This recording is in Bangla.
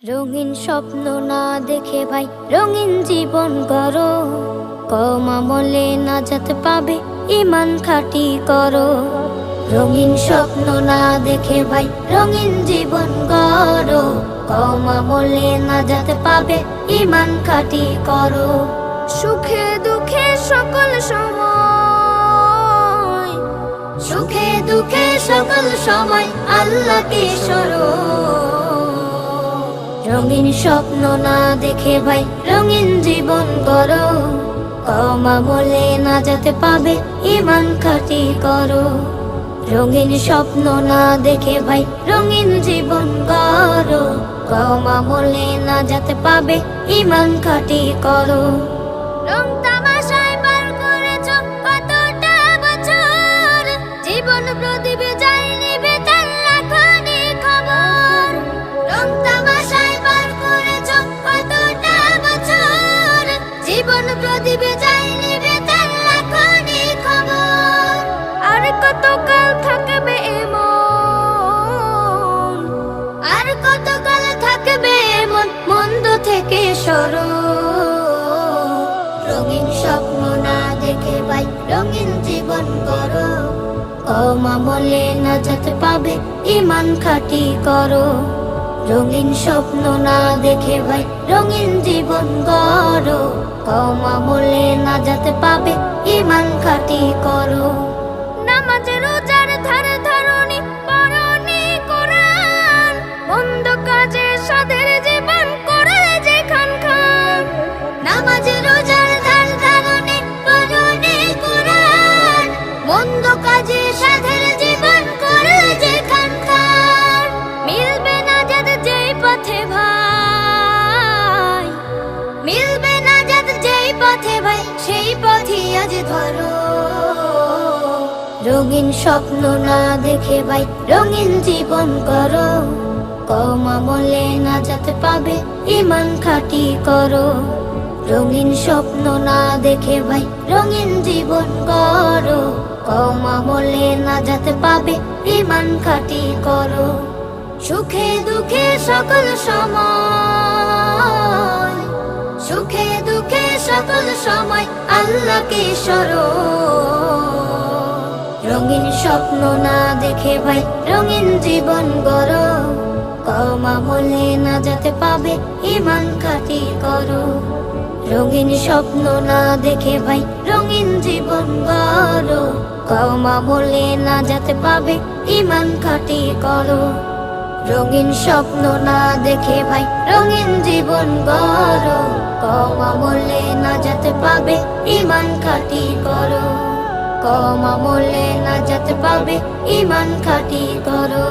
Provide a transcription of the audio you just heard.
রঙিন স্বপ্ন না দেখে ভাই রঙিন জীবন গড়ো, কম আমলে নাজাত পাবে ঈমান খাঁটি করো। রঙিন স্বপ্ন না দেখে ভাই রঙিন জীবন গড়ো, কম আমলে নাজাত পাবে ঈমান খাঁটি করো। সুখে দুঃখে সকল সময়, সুখে দুঃখে সকল সময় আল্লাহকে স্মরো। রঙিন স্বপ্ন না দেখে ভাই রঙিন জীবন গড়ো, কম আমলে নাজাত পাবে ঈমান খাঁটি করো। রঙিন স্বপ্ন না দেখে ভাই রঙিন জীবন গড়ো, কম আমলে নাজাত পাবে ঈমান খাঁটি করো। রং তামাশায় পার করেছো কতটা বছর, জীবন প্রদীপে যায় নিভে তার রাখনি খবর। রং তামাশায় পার করেছো কতটা বছর, জীবন প্রদীপে যায় নিভে তার রাখনি খবর। আর কতকাল থাকবে এমন, আর কতকাল থাকবে এমন, মন্দ থেকে সরো। রঙিন স্বপ্ন না দেখে ভাই রঙিন জীবন গড়ো, কম আমলে নাজাত পাবে ঈমান খাঁটি করো। রঙিন স্বপ্ন না দেখে ভাই রঙিন জীবন গড়ো, কম আমলে নাজাত পাবে ঈমান খাঁটি করো। নামাজ রোজার ধার ধারণী পরনি কোরআন, মন্দ কাজে সাদের জীবন করে যে খান খান। নামাজ রোজার ধার ধারণী পরনি কোরআন, মন্দ কাজে সাদের জীবন করে যে খান খান। মিলবে না যাদের যেই পথে ভাই, মিলবে না যাদের যেই পথে ভাই, সেই পথই আজ ধরো। রঙিন স্বপ্ন না দেখে ভাই রঙিন জীবন গড়ো, কম আমলে নাজাত পাবে ঈমান খাঁটি করো। রঙিন স্বপ্ন না দেখে ভাই রঙিন জীবন গড়ো, কম আমলে নাজাত পাবে ঈমান খাঁটি করো। সুখে দুঃখে সকল সময়, সুখে দুঃখে সকল সময় আল্লাহকে স্মরো। রঙিন স্বপ্ন না দেখে ভাই রঙিন জীবন গড়ো, কম আমলে নাজাত পাবে ঈমান খাঁটি করো। রঙিন স্বপ্ন না দেখে ভাই রঙিন জীবন গড়ো, কম আমলে নাজাত পাবে ঈমান খাঁটি করো। রঙিন স্বপ্ন না দেখে ভাই রঙিন জীবন গড়ো, কম আমলে নাজাত পাবে ঈমান খাঁটি করো। কম আমলে নাজাত পাবে ঈমান খাঁটি করো।